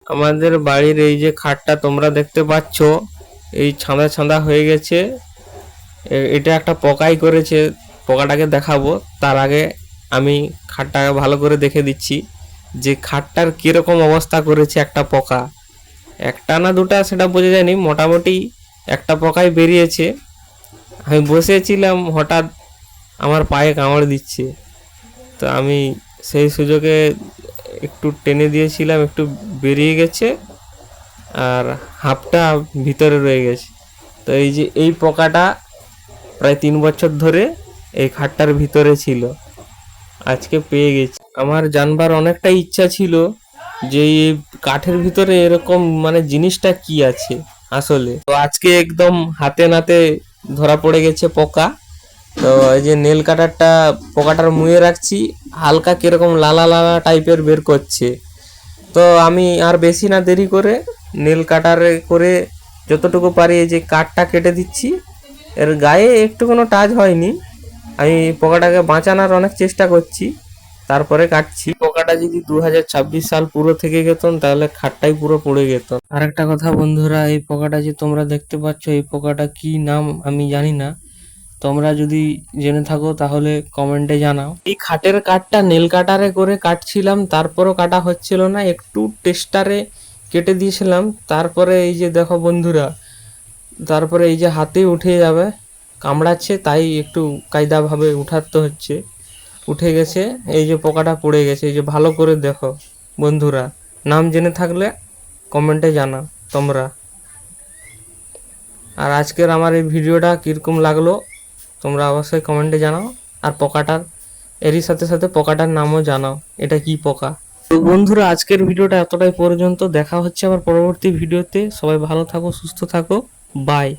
আমাদের বাড়ির এই যে খাটটা তোমরা দেখতে পাচ্ছ, এই ছাঁদা ছাঁদা হয়ে গেছে। এটা একটা পোকাই করেছে, পোকাটাকে দেখাবো। তার আগে আমি খাটটাকে ভালো করে দেখে দিচ্ছি যে খাটটার কিরকম অবস্থা করেছে একটা পোকা। একটা না দুটা সেটা বোঝা যায়নি, মোটামুটি একটা পোকাই বেরিয়েছে। আমি বসেছিলাম, হঠাৎ আমার পায়ে কামড় দিচ্ছে, তো আমি সেই সুযোগে একটু টেনে দিয়েছিলাম, একটু বেরিয়ে গেছে আর হাফটা ভিতরে রয়ে গেছে। তো এই যে এই পোকাটা প্রায় 3 বছর ধরে এই খাটটার ভিতরে ছিল, আজকে পেয়ে গেছি। আমার জানবার অনেকটা ইচ্ছা ছিল যে এই কাঠের ভিতরে এরকম মানে জিনিসটা কি আছে আসলে। তো আজকে একদম হাতে নাতে ধরা পড়ে গেছে পোকা। তো এই যে নেল কাটারটা পোকাটার মুয়ে রাখছি, হালকা কিরকম লালা লালা টাইপের বের করছে। তো আমি আর বেশি না দেরি করে নেল কাটারে করে যতটুকু পারি এই যে কাঠটা কেটে দিচ্ছি। এর গায়ে একটু কোনো টাচ হয়নি, আমি পোকাটাকে বাঁচানোর অনেক চেষ্টা করছি, তারপরে কাটছি। পোকাটা যদি 2026 সাল পুরো থেকে যেত তাহলে খাটটাই পুরো পড়ে যেত। আর একটা কথা বন্ধুরা, এই পোকাটা যে তোমরা দেখতে পাচ্ছ, এই পোকাটা কি নাম আমি জানি না, তোমরা যদি জেনে থাকো তাহলে কমেন্টে জানাও। এই খাটের কাঠটা নেল কাটারে করে কাটছিলাম, তারপরও কাটা হচ্ছিল না, একটু টেস্টারে কেটে দিয়েছিলাম। তারপরে এই যে দেখো বন্ধুরা, তারপরে এই যে হাতে উঠে যাবে, কামড়াচ্ছে, তাই একটু কায়দাভাবে উঠাতে হচ্ছে। উঠে গেছে, এই যে পোকাটা পড়ে গেছে। এই যে ভালো করে দেখো বন্ধুরা, নাম জেনে থাকলে কমেন্টে জানাও তোমরা। আর আজকের আমার এই ভিডিওটা কীরকম লাগলো তোমরা অবশ্যই কমেন্টে জানাও। আর পোকাটার এরই সাথে সাথে পোকাটার নামও জানাও, এটা কি পোকা। তো বন্ধুরা, আজকের ভিডিওটা এতটাই পর্যন্ত। দেখা হচ্ছে আবার পরবর্তী ভিডিওতে। সবাই ভালো থাকো, সুস্থ থাকো, বাই।